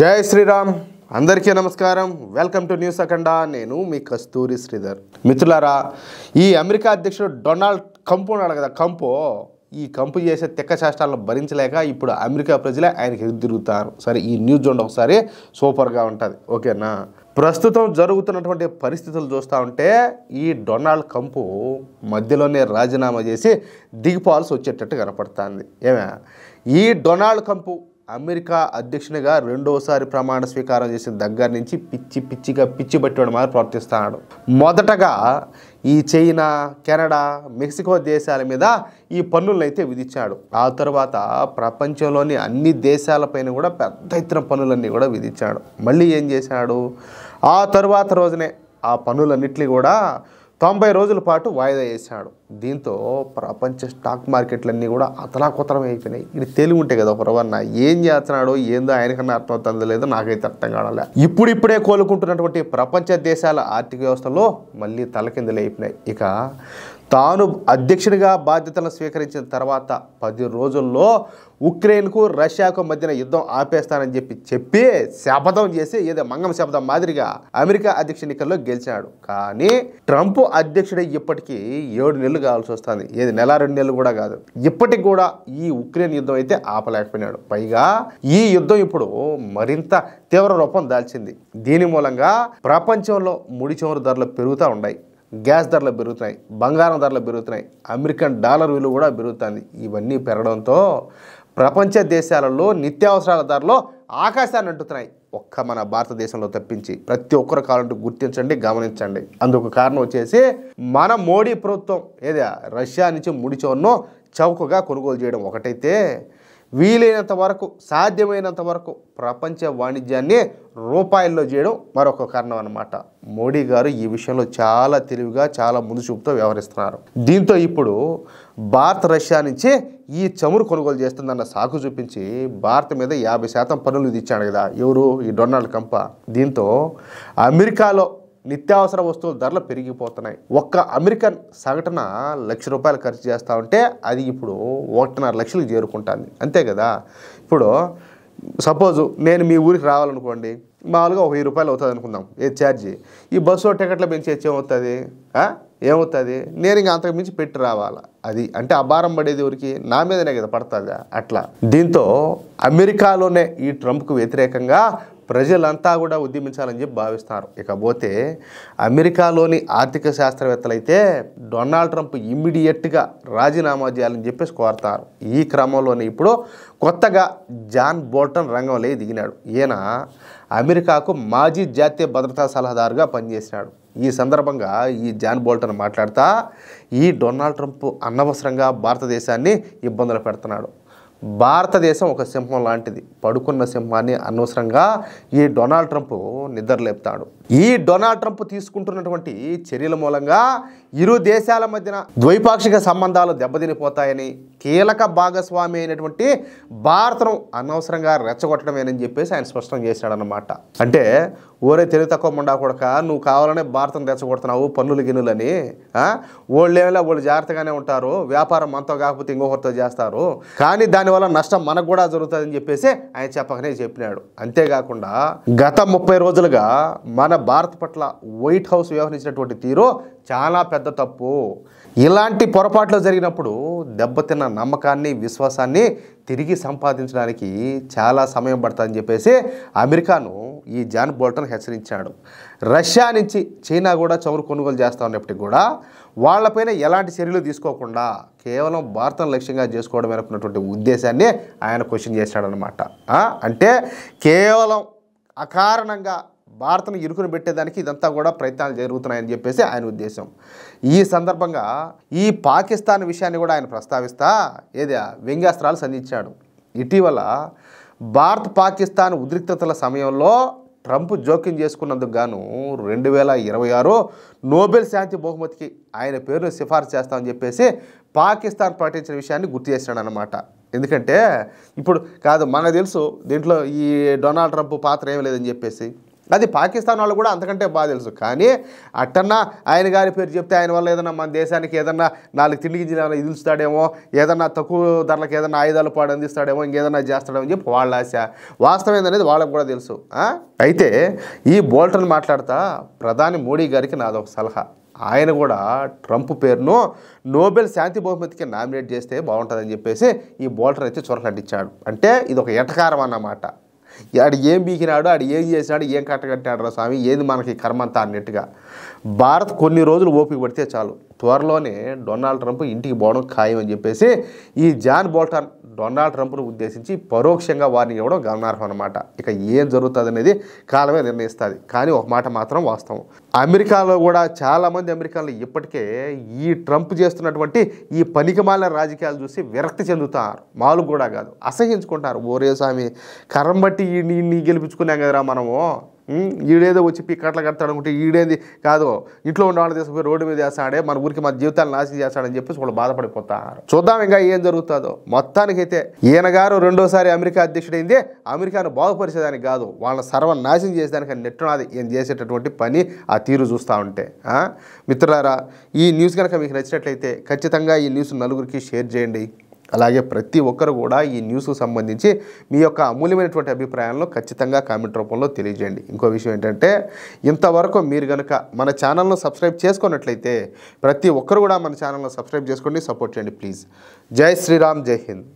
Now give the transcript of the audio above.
జై శ్రీరామ్ అందరికీ నమస్కారం. వెల్కమ్ టు న్యూస్ అఖండ. నేను మీ కస్తూరి శ్రీధర్. మిత్రులారా, ఈ అమెరికా అధ్యక్షుడు డొనాల్డ్ ట్రంప్ ఉన్నాడు కదా, ఈ కంపు చేసే తెక్క చేష్టాలను భరించలేక ఇప్పుడు అమెరికా ప్రజలే ఆయనకి ఎదురుతారు. సరే, ఈ న్యూస్ చూడండి ఒకసారి, సూపర్గా ఉంటుంది. ఓకేనా? ప్రస్తుతం జరుగుతున్నటువంటి పరిస్థితులు చూస్తూ ఉంటే ఈ డొనాల్డ్ ట్రంప్ మధ్యలోనే రాజీనామా చేసి దిగిపోవాల్సి వచ్చేటట్టు కనపడుతుంది. ఈ డొనాల్డ్ ట్రంప్ అమెరికా అధ్యక్షునిగా రెండోసారి ప్రమాణ స్వీకారం చేసిన దగ్గర నుంచి పిచ్చి పట్టివాడు మాత్రం ప్రవర్తిస్తున్నాడు. మొదటగా ఈ చైనా, కెనడా, మెక్సికో దేశాల మీద ఈ పన్నులను అయితే విధించాడు. ఆ తర్వాత ప్రపంచంలోని అన్ని దేశాలపైన కూడా పెద్ద ఎత్తున పన్నులన్నీ కూడా విధించాడు. మళ్ళీ ఏం చేశాడు? ఆ తర్వాత రోజునే ఆ పన్నులన్నింటినీ కూడా 90 రోజుల పాటు వాయిదా వేశాడు. దీంతో ప్రపంచ స్టాక్ మార్కెట్లన్నీ కూడా అతలాకుతలం అయిపోయినాయి. ఇది తెలివి ఉంటే కదా ఒకరవన్న ఏం చేస్తున్నాడో ఏందో ఆయనకన్నా అర్థం అవుతుందో లేదో నాకైతే అర్థం కావట్లే. ఇప్పుడిప్పుడే కోలుకుంటున్నటువంటి ప్రపంచ దేశాల ఆర్థిక వ్యవస్థలో మళ్ళీ తలకిందులు అయిపోయినాయి. ఇక తాను అధ్యక్షుడిగా బాధ్యతలను స్వీకరించిన తర్వాత 10 రోజుల్లో ఉక్రెయిన్కు రష్యాకు మధ్యన యుద్ధం ఆపేస్తానని చెప్పి శపథం చేసి ఏదో మంగళ శపథం మాదిరిగా అమెరికా అధ్యక్ష ఎన్నికల్లో గెలిచాడు. కానీ ట్రంప్ అధ్యక్షుడే ఇప్పటికీ 7 నెలలు కావాల్సి వస్తుంది. ఏది నెల 2 నెలలు కూడా కాదు. ఇప్పటికి కూడా ఈ ఉక్రెయిన్ యుద్ధం అయితే ఆపలేకపోయినాడు. పైగా ఈ యుద్ధం ఇప్పుడు మరింత తీవ్ర రూపం దాల్చింది. దీని మూలంగా ప్రపంచంలో ముడి చమురు ధరలు పెరుగుతూ ఉన్నాయి, గ్యాస్ ధరలు పెరుగుతున్నాయి, బంగారం ధరలు పెరుగుతున్నాయి, అమెరికన్ డాలర్ విలువ కూడా పెరుగుతుంది. ఇవన్నీ పెరగడంతో ప్రపంచ దేశాలలో నిత్యావసరాల ధరలు ఆకాశాన్ని అంటుతున్నాయి. ఒక్క మన భారతదేశంలో తప్పించి. ప్రతి ఒక్కరు కావాలంటూ గుర్తించండి, గమనించండి. అందుకు కారణం వచ్చేసి మన మోడీ ప్రభుత్వం రష్యా నుంచి ముడి చమురును చౌకగా కొనుగోలు చేయడం ఒకటైతే, వీలైనంత వరకు సాధ్యమైనంత వరకు ప్రపంచ వాణిజ్యాన్ని రూపాయల్లో చేయడం మరొక కారణం అన్నమాట. మోడీ గారు ఈ విషయంలో చాలా తెలివిగా, చాలా ముందు చూపుతో వ్యవహరిస్తున్నారు. దీంతో ఇప్పుడు భారత్ రష్యా నుంచి ఈ చమురు కొనుగోలు చేస్తుందన్న సాకు చూపించి భారత్ మీద 50% పన్నులు విధించాడు కదా ఎవరు? ఈ డొనాల్డ్ ట్రంప్. దీంతో అమెరికాలో నిత్యావసర వస్తువుల ధరలు పెరిగిపోతున్నాయి. ఒక్క అమెరికన్ సగటున ₹1,00,000 ఖర్చు చేస్తూ ఉంటే అది ఇప్పుడు 1.5 లక్షలకు చేరుకుంటుంది. అంతే కదా? ఇప్పుడు సపోజు నేను మీ ఊరికి రావాలనుకోండి, మామూలుగా ఒక ₹1000 అవుతుంది అనుకుందాం ఏ ఛార్జీ. ఈ బస్సు టికెట్లు పెంచేసి ఏమవుతుంది? నేను ఇంకా అంతకు మించి పెట్టి రావాలా. అది అంటే ఆ భారం పడేది ఎవరికి? నా మీదనే కదా పడుతుంది. అట్లా దీంతో అమెరికాలోనే ఈ ట్రంప్కు వ్యతిరేకంగా ప్రజలంతా కూడా ఉద్యమించాలని చెప్పి భావిస్తారు. ఇకపోతే అమెరికాలోని ఆర్థిక శాస్త్రవేత్తలు అయితే డొనాల్డ్ ట్రంప్ ఇమ్మీడియట్గా రాజీనామా చేయాలని చెప్పేసి కోరుతారు. ఈ క్రమంలోనే ఇప్పుడు కొత్తగా జాన్ బోల్టన్ రంగంలో దిగినాడు. ఈయన అమెరికాకు మాజీ జాతీయ భద్రతా సలహాదారుగా పనిచేసినాడు. ఈ సందర్భంగా ఈ జాన్ బోల్టన్ మాట్లాడుతూ ఈ డొనాల్డ్ ట్రంప్ అనవసరంగా భారతదేశాన్ని ఇబ్బందులు పెడుతున్నాడు. భారతదేశం ఒక సింహం లాంటిది. పడుకున్న సింహాన్ని అనవసరంగా ఈ డొనాల్డ్ ట్రంప్ నిద్రలేపుతాడు. ఈ డొనాల్డ్ ట్రంప్ తీసుకుంటున్నటువంటి చర్యల మూలంగా ఇరు దేశాల మధ్యన ద్వైపాక్షిక సంబంధాలు దెబ్బతినిపోతాయని, కీలక భాగస్వామి అయినటువంటి భారత్ను అనవసరంగా రెచ్చగొట్టడమేనని చెప్పేసి ఆయన స్పష్టం చేశాడనమాట. అంటే ఓరే తెలివి తక్కువ ముండా కొడక, నువ్వు కావాలనే భారత్ను రెచ్చగొడుతున్నావు పన్నులు గిన్నులని. వాళ్ళేలా వాళ్ళు జాగ్రత్తగానే ఉంటారు, వ్యాపారం మనతో కాకపోతే ఇంకొకరితో చేస్తారు, కానీ దానివల్ల నష్టం మనకు కూడా జరుగుతుందని చెప్పేసి ఆయన చెప్పకనే చెప్పినాడు. అంతేకాకుండా గత 30 రోజులుగా మన భారత్ పట్ల వైట్ హౌస్ వ్యవహరించినటువంటి తీరు చాలా పెద్ద తప్పు. ఇలాంటి పొరపాట్లు జరిగినప్పుడు దెబ్బతిన్న నమ్మకాన్ని, విశ్వాసాన్ని తిరిగి సంపాదించడానికి చాలా సమయం పడుతుందని చెప్పేసి అమెరికాను ఈ జాన్ బోల్టన్ హెచ్చరించాడు. రష్యా నుంచి చైనా కూడా చమురు కొనుగోలు చేస్తూ ఉన్నప్పటికీ కూడా వాళ్లపైన ఎలాంటి చర్యలు తీసుకోకుండా కేవలం భారతం లక్ష్యంగా చేసుకోవడం అనుకున్నటువంటి ఉద్దేశాన్ని ఆయన క్వశ్చన్ చేశాడనమాట. అంటే కేవలం అకారణంగా భారత్ను ఇరుకుని పెట్టేదానికి ఇదంతా కూడా ప్రయత్నాలు జరుగుతున్నాయని చెప్పేసి ఆయన ఉద్దేశం. ఈ సందర్భంగా ఈ పాకిస్తాన్ విషయాన్ని కూడా ఆయన ప్రస్తావిస్తా వ్యంగ్యాస్త్రాలు సంధించాడు. ఇటీవల భారత్ పాకిస్తాన్ ఉద్రిక్తతల సమయంలో ట్రంప్ జోక్యం చేసుకున్నందుకు గాను 2026 నోబెల్ శాంతి బహుమతికి ఆయన పేరును సిఫార్సు చేస్తామని చెప్పేసి పాకిస్తాన్ ప్రకటించిన విషయాన్ని గుర్తు చేశాడు అన్నమాట. ఎందుకంటే ఇప్పుడు కాదు మనకు తెలుసు దీంట్లో ఈ డొనాల్డ్ ట్రంప్ పాత్ర ఏమీ లేదని చెప్పేసి. అది పాకిస్తాన్ వాళ్ళు కూడా అంతకంటే బాగా తెలుసు. కానీ అట్టన్నా ఆయన గారి పేరు చెప్తే ఆయన వల్ల ఏదన్నా మన దేశానికి ఏదన్నా 4 తిండి గింజలు ఇదిస్తాడేమో, ఏదన్నా తక్కువ ధరలకు ఏదన్నా ఆయుధాలు పాడు అందిస్తాడేమో, ఇంకేదన్నా చేస్తాడేమో చెప్పి వాళ్ళ ఆశ. వాస్తవం ఏందనేది వాళ్ళకు కూడా తెలుసు. అయితే ఈ బోల్టన్ మాట్లాడుతా ప్రధాని మోడీ గారికి నాదొక సలహా. ఆయన కూడా ట్రంప్ పేరును నోబెల్ శాంతి బహుమతికి నామినేట్ చేస్తే బాగుంటుందని చెప్పేసి ఈ బోల్టన్ అయితే చొరకంటించాడు. అంటే ఇది ఒక ఎటకారం అన్నమాట. ఆడు ఏం బీకినాడు, ఆడు ఏం చేసినాడు, ఏం కట్టగట్టాడు రా స్వామి, ఏది మనకి కర్మంతా అన్నట్టుగా. భారత్ కొన్ని రోజులు ఓపిక పడితే చాలు, త్వరలోనే డొనాల్డ్ ట్రంప్ ఇంటికి పోవడం ఖాయం అని చెప్పేసి ఈ జాన్ బోల్టన్ డొనాల్డ్ ట్రంప్ను ఉద్దేశించి పరోక్షంగా వార్నింగ్ ఇవ్వడం గమనార్హం అన్నమాట. ఇక ఏం జరుగుతుంది అనేది కాలమే నిర్ణయిస్తుంది. కానీ ఒక మాట మాత్రం వాస్తవం, అమెరికాలో కూడా చాలామంది అమెరికాలో ఇప్పటికే ఈ ట్రంప్ చేస్తున్నటువంటి ఈ పనికిమాలిన రాజకీయాలు చూసి విరక్తి చెందుతారు. మాలు కూడా కాదు, అసహించుకుంటారు. ఓరే స్వామి, కరం బట్టి ఈ గెలిపించుకున్నాం కదరా మనము, ఈడేదో వచ్చి పిక్కట్లు కడతాడు అనుకుంటే ఈడేది కాదు, ఇంట్లో ఉన్న వాళ్ళు తీసుకుపోయి రోడ్డు మీద చేస్తాడే, మన ఊరికి మన జీవితాలు నాశనం చేస్తాడని చెప్పేసి వాళ్ళు బాధపడిపోతారు. చూద్దాం ఇంకా ఏం జరుగుతుందో. మొత్తానికైతే ఈయన గారు రెండోసారి అమెరికా అధ్యక్షుడైందే అమెరికాను బాగుపరిచేదానికి కాదు, వాళ్ళని సర్వనాశనం చేసేదానికి నెట్టున్నది ఏం చేసేటటువంటి పని ఆ తీరు చూస్తూ ఉంటే. మిత్రులారా, ఈ న్యూస్ కనుక మీకు నచ్చినట్లయితే ఖచ్చితంగా ఈ న్యూస్ నలుగురికి షేర్ చేయండి. అలాగే ప్రతి ఒక్కరు కూడా ఈ న్యూస్కు సంబంధించి మీ యొక్క అమూల్యమైనటువంటి అభిప్రాయాలను ఖచ్చితంగా కామెంట్ రూపంలో తెలియజేయండి. ఇంకో విషయం ఏంటంటే, ఇంతవరకు మీరు కనుక మన ఛానల్ను సబ్స్క్రైబ్ చేసుకున్నట్లయితే ప్రతి ఒక్కరు కూడా మన ఛానల్ను సబ్స్క్రైబ్ చేసుకోండి, సపోర్ట్ చేయండి ప్లీజ్. జై శ్రీరామ్, జై హింద్.